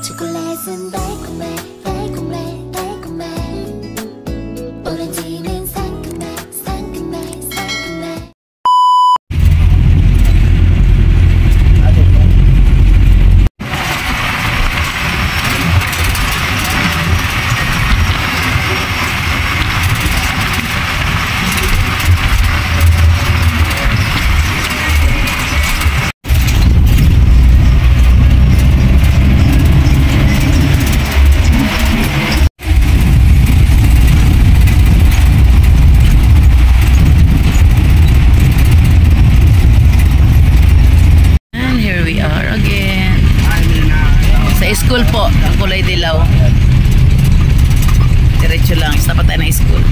초콜릿은 달콤해 달콤해 달콤해 오렌지는 상큼해 상큼해 상큼해. School po, ang kulay dilaw. Diretso lang, tapat tayo ng school.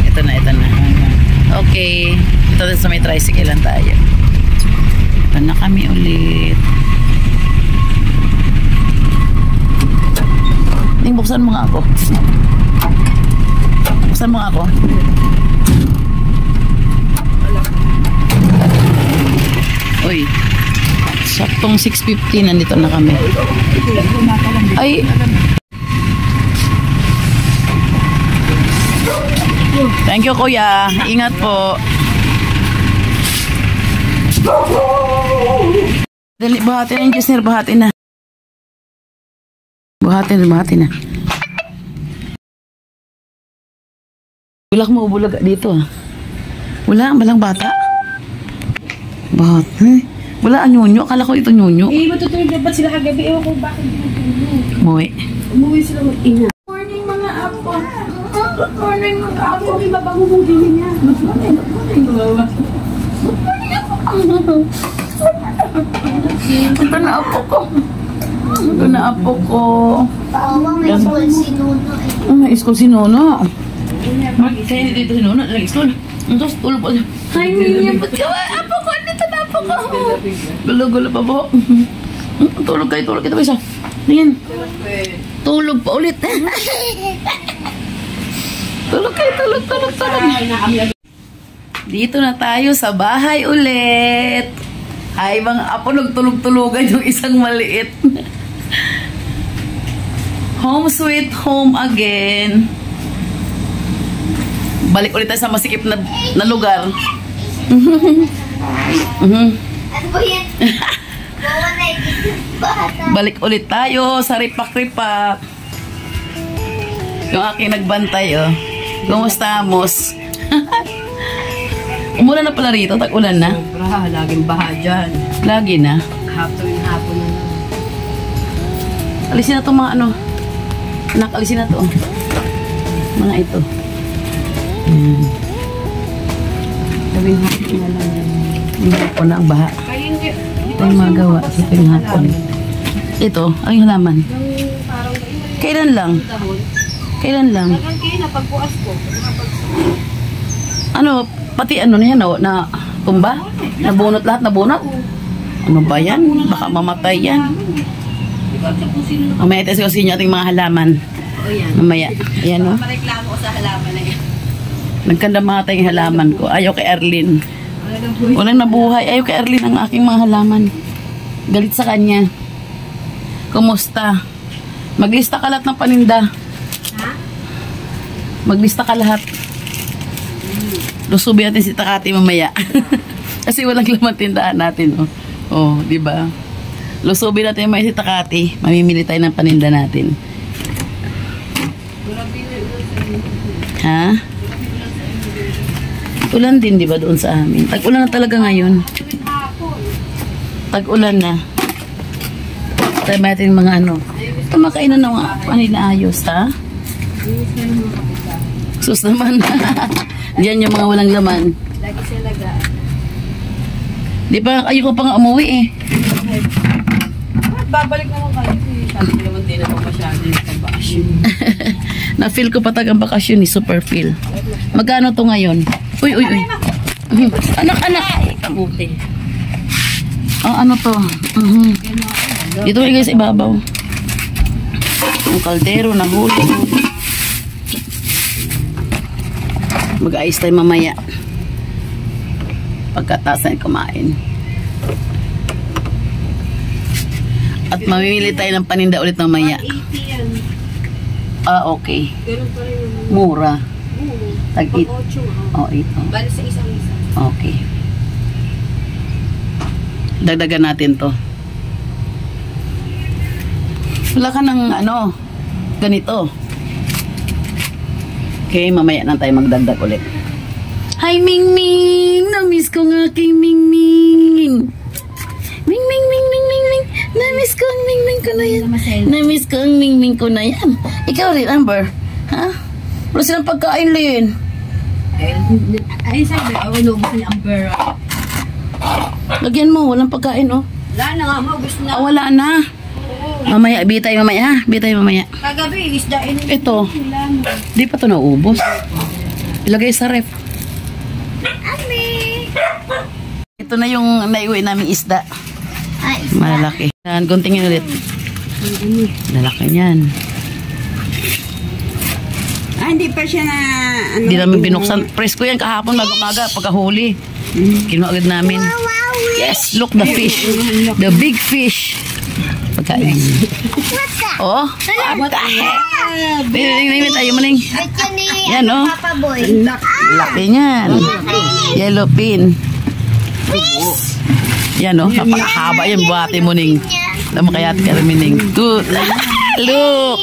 Ito na, ito na. Okay, ito na sa may tricycle lang tayo. Ito na kami ulit. Ning, buksan mo nga ako. Buksan mo nga ako. Uy, saktong 6:50 nandito na kami. Ay, thank you kuya, ingat po. Dali, buhatin ang Jesner, buhatin na. Buhatin na. Bulak mo, bulag dito ah. Wala, balang bata. Bakit? Wala ang nyunyo. Akala ko ito nyunyo. Eh, matutulog dapat sila kagabi. Ewan ko bakit matutulog. Umuwi sila mag-ina. Morning mga apo. Morning mga apo. May mapangumugin niya. Morning mga apo. Ito na apo ko. Mama, may school si Nuno eh. May school si Nuno. Kaya hindi dito si Nuno. Nag-school. Tapos tulog pa siya. Hi, Mia. Ba't ka ba? Apo ko. Dito na apo ko. Gulo-gulo pa po. Tulog kayo. Ito ba isa? Tingin. Tulog pa ulit. Tulog kayo. Tulog. Dito na tayo sa bahay ulit. Ay, mga apo nagtulog-tulugan yung isang maliit. Home sweet home again. Balik ulit tayo sa masikip na lugar. Ano ba yan? Balik ulit tayo sa ripak-ripak. Yung aking nagbantay, oh. Kumusta, Amos? Umulan na pala rito, tag-ulan na. Sobra, laging baha dyan. Lagi na. Hapon na. Alisin na itong mga ano. Anak, alisin na ito. Mga ito. Gawing hapon na lang yan. Hindi ko na ang baha. Ito yung magawa. Ito yung hapon. Ito, ang halaman. Kailan lang? Hanggang kayo na pagbuas ko. Ano, pati ano na yan, na tumba? Nabunot lahat, nabunot? Ano ba yan? Baka mamatay yan. Mamaya tayo kasi ating mga halaman. Mamaya. Ayan o. Mareklamo ko sa halaman na yan. Nagkandamatay yung halaman ko. Ayaw kay Erlyn. Walang nabuhay. Ayaw kay Erlyn ang aking mga halaman. Galit sa kanya. Kumusta? Maglista ka lahat ng paninda. Ha? Maglista ka lahat. Lusubi natin si Takati mamaya. Kasi walang laman tindahan natin. Oh, di ba? Lusubi natin may si Takati. Mamimili tayo ng paninda natin. Ha? Ulan din, di ba, doon sa amin? Tag-ulan na talaga ngayon. Tag-ulan na. Tayo natin mga ano. Ito makainan na mga paninaayos, ha? Sus naman. Diyan yung mga walang laman. Lagi sila laga. Di ba, ayoko pa nga umuwi eh. Babalik naman kayo. Sabi naman din ako masyado yung pambakasyon. Na-feel ko patag ang bakasyon ni super feel. Magkano to ngayon? Uy. Anak. Kamuti. Ano to? Dito ilagay sa ibabaw. Ang kaldero na huli. Mag-ayos tayo mamaya. Pagkataas na kumain. At mamimili tayo ng paninda ulit mamaya. 80 yan. Ah, okay. Ganun pa rin yung Mura. Tag-8. 8. Oh, 8. Oh. Bali sa isang isa. Okay. Dagdagan natin to. Wala ka ng ano, ganito. Okay, mamaya na tayo magdagdag ulit. Hi, Ming Ming! Na-miss ko ng aking Ming Ming! Ming Ming Ming Ming Ming Ming! Na-miss ko ang Ming Ming ko na yan. Na-miss ko ang Ming Ming ko na yan. Ikaw rin, Amber. Ha? Wala silang pagkain, Lynn. Ay, sabi, ako lubos ni Amber. Lagyan mo, walang pagkain, oh. Wala na nga, maubos na. Ah, wala na. Mamaya, bitay mamaya, ha? Bitay mamaya. Kagabi, isdain. Ito. Di pa to naubos. Ilagay sa ref. Ito na yung naiuwi namin isda. Ay, Malalaki. Yan, guntingin ulit. Lalaki yan. Ah, hindi pa siya na... Ano, Hindi namin binuksan. Presko yan kahapon, mag-umaga, pagkahuli. Kinuha agad namin. Yes, look, the fish. The big fish. Pagkain. Oh, what the heck? Tingnan tayo maning. ito ni Yan, oh. Papa Boy. Laki niyan. Yellow pin. Yan, oh. Napakahaba yan. Buhati mo, Ning. Alam mo kaya Carmining. Good. Look.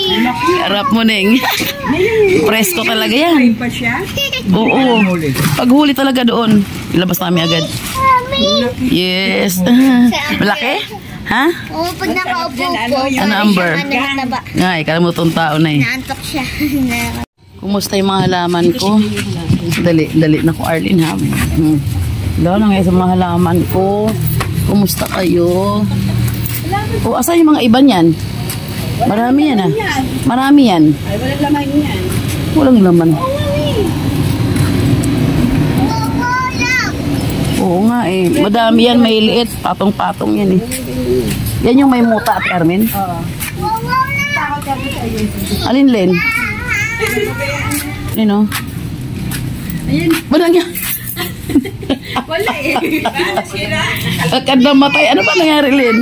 Harap mo, Ning. Presko talaga yan. pa siya? Oo. Paghuli talaga doon. Ilabas namin agad. Yes. Malaki? Ha? Oo, pag nakaupo po. Ano, Amber? Ano, mataba. Ngay, kalamutong tao na eh. Naantok siya. Kumusta yung mga halaman ko? Dali na ko, Arlene, ha? Hello na ngayon sa mga halaman ko. Kumusta kayo? O, asan yung mga iba niyan? Marami yan, ha? Marami yan. Ay, walang laman yan. Walang laman. Oo nga eh. Madami yan, may liit. Patong-patong yan eh. Yan yung may muta at Carmen? Oo. Takot kami sa'yo. Alin, Len? Ano? Ayun. Ba niya? Wala eh. Sira. Agad na matay. Ano ba nangyari, Len?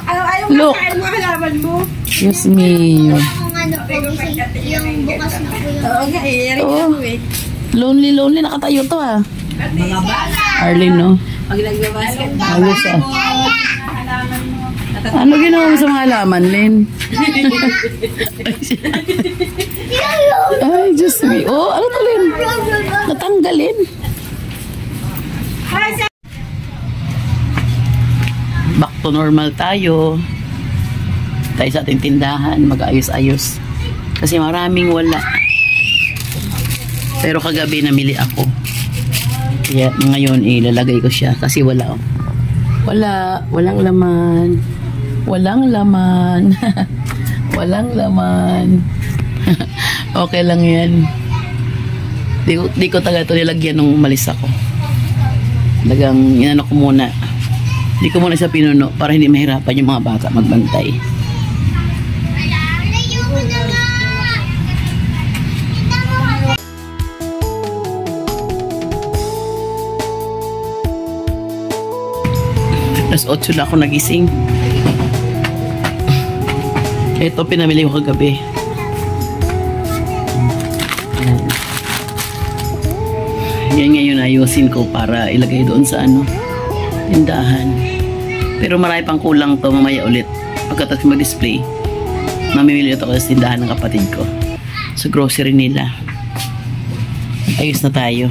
Ayaw Look. makain mo, halaman mo. Yes, me. Kung ano po, yung bukas na po yung... Oo nga eh. Oh. Lonely, nakatayo to ah. Mga bala. Arlene, no? Pag nagbabasket. Ayos ah. Halaman mo. Ano ginawa mo sa mga halaman, Len? Ay, just me. Oh, ano to, Len? Natanggalin. Back to normal tayo. Tayo sa ating tindahan, mag-ayos-ayos. Kasi maraming wala. Pero kagabi namili ako. Kaya ngayon ilalagay ko siya kasi wala. Oh. Walang laman. Walang laman. Walang laman. Okay lang yan. Di ko talaga ito nilagyan nung umalis ako. Talagang inano ko muna. Di ko muna sa pinuno para hindi mahirapan yung mga bata magbantay. Alas 8 na ako nagising. Ito pinamili ko kagabi. Yan ngayon ayusin ko para ilagay doon sa tindahan. Pero marami pang kulang to mamaya ulit. Pagkatapos mag-display, mamimili ito sa tindahan ng kapatid ko. Sa grocery nila. Ayos na tayo.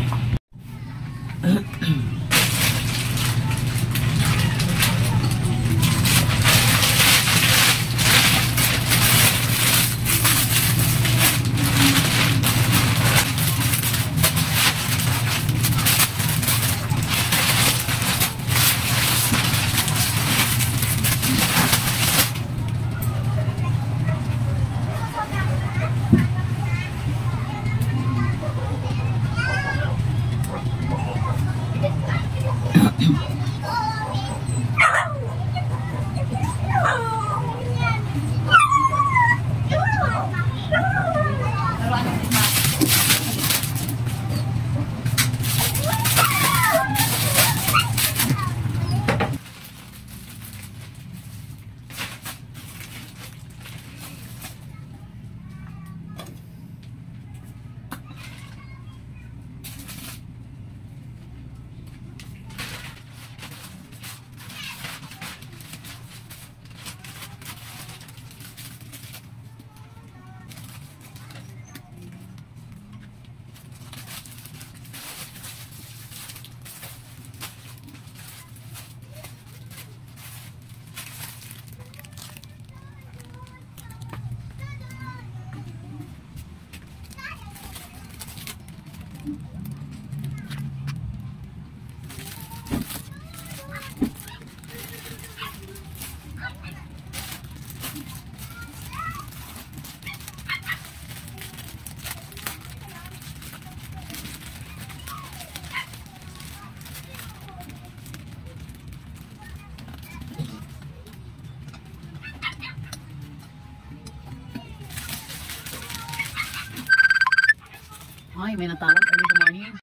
Ay, may natawag early in the morning.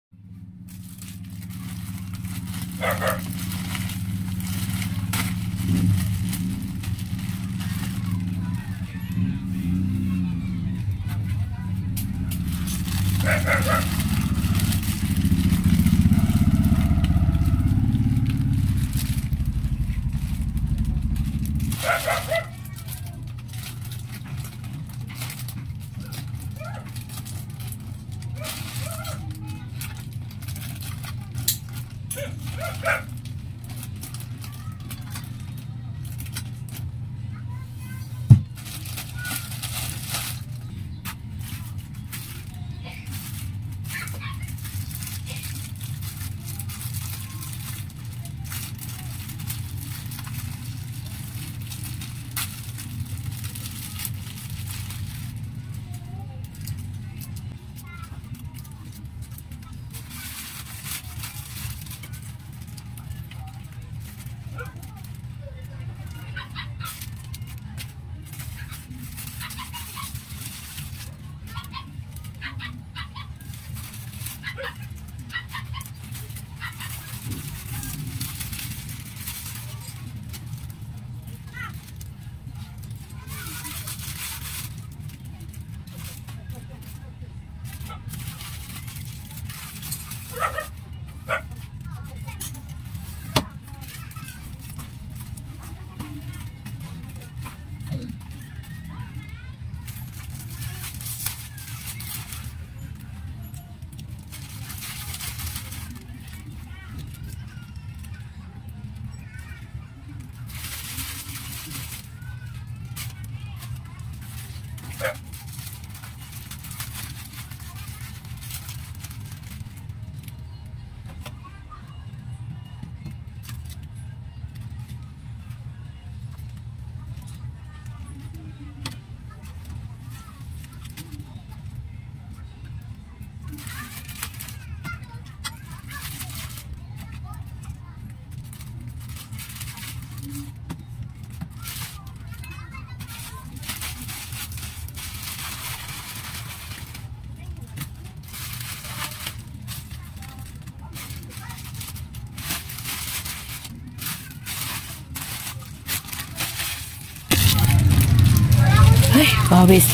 Ay, pawis.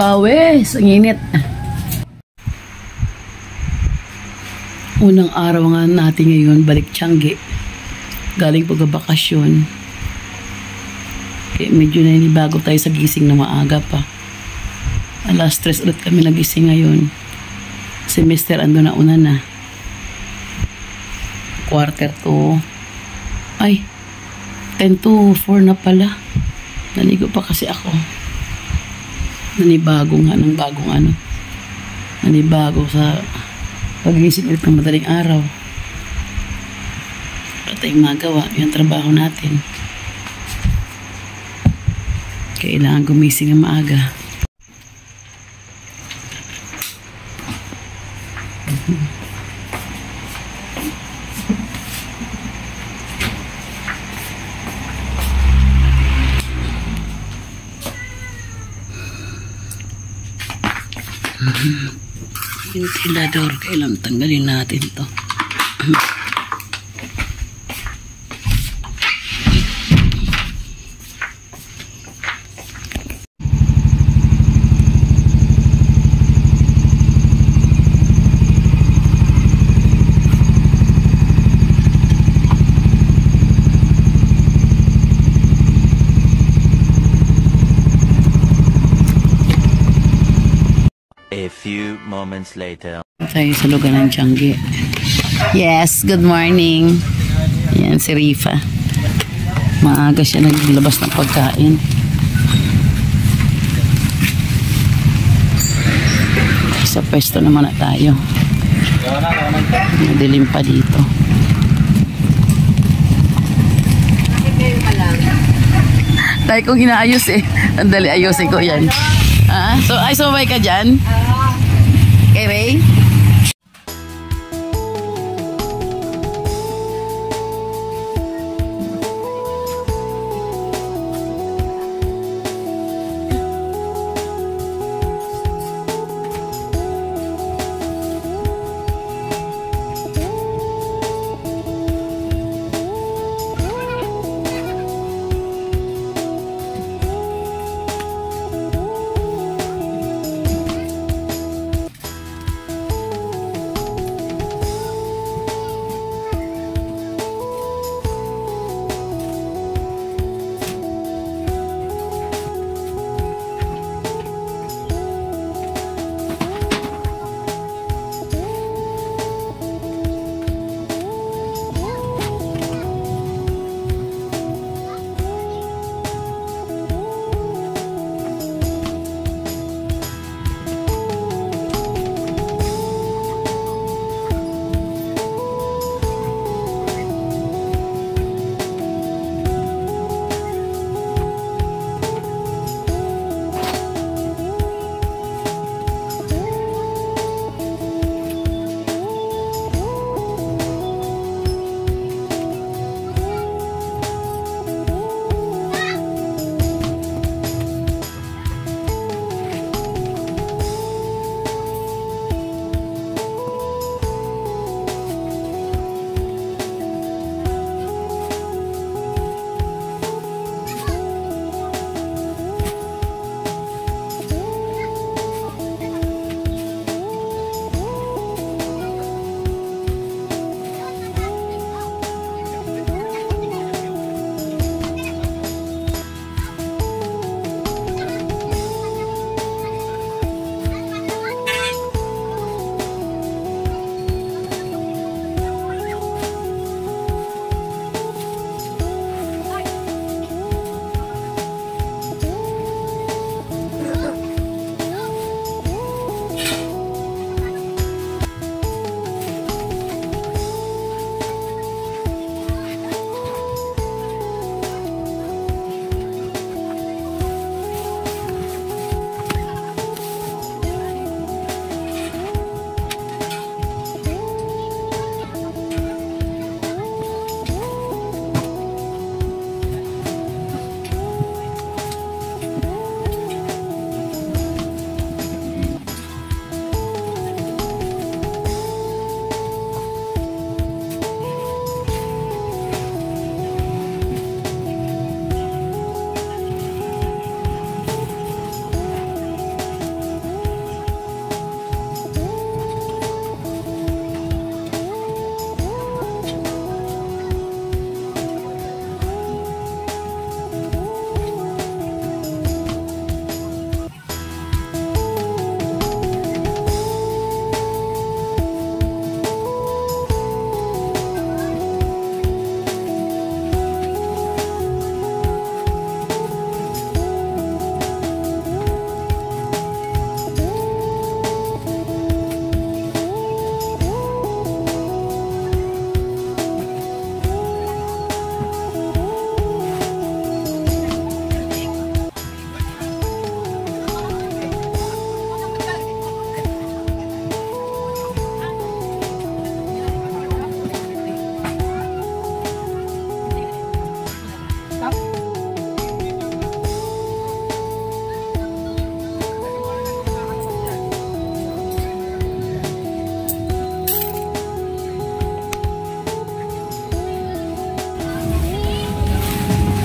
Pawis, ang init. Unang araw nga natin ngayon, balik Tiangge. Galing pagkabakasyon. Kaya medyo nanibago tayo sa gising na maaga pa. Alas 3 ulit kami nagising ngayon. Si Mr. ando na una na. 10 to 4 na pala. Naligo pa kasi ako. Nanibago nga ng bagong ano. Nanibago sa pagising ulit ng madaling araw. Wala tayong magawa. Yung trabaho natin. Kailangan gumising ng maaga. Ventilador, kailan tanggalin natin to. few moments later. Tayo sa lugar ng Tiangge. Yes, good morning. Yan si Rifa. Maaga siya naglabas ng pagkain. Sa pwesto naman na tayo. Madilim pa dito. Tayo kong inaayos eh. Andali, ayusin ko yan. So, ay sumabay ka dyan? Kay Ray?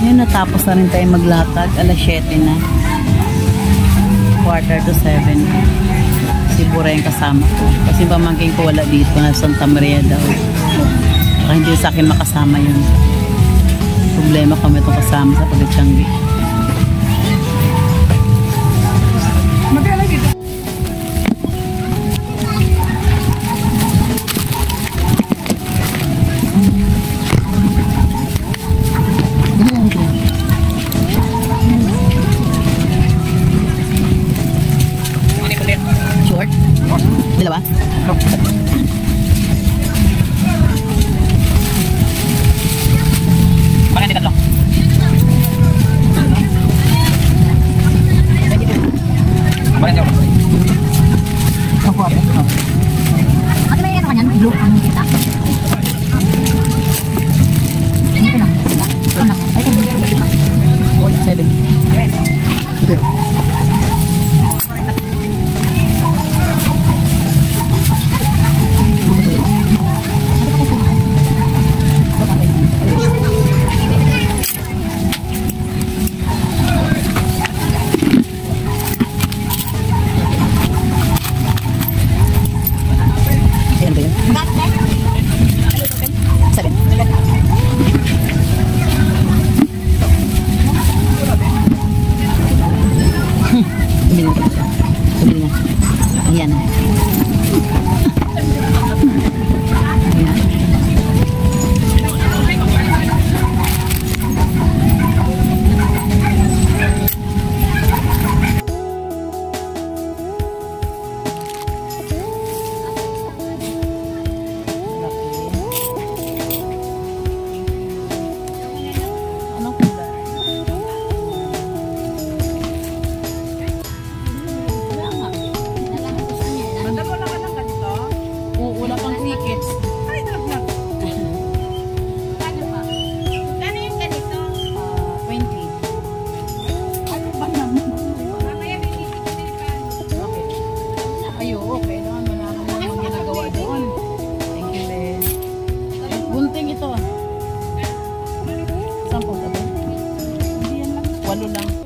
Yun, natapos na rin tayo maglatag. Alas 7 na. 6:45. Si Bura yung kasama ko. Kasi pamangking ko wala dito na Santa Maria daw. Saka hindi sa akin makasama yun. Problema kami itong kasama sa Pagatiangge. ano lang.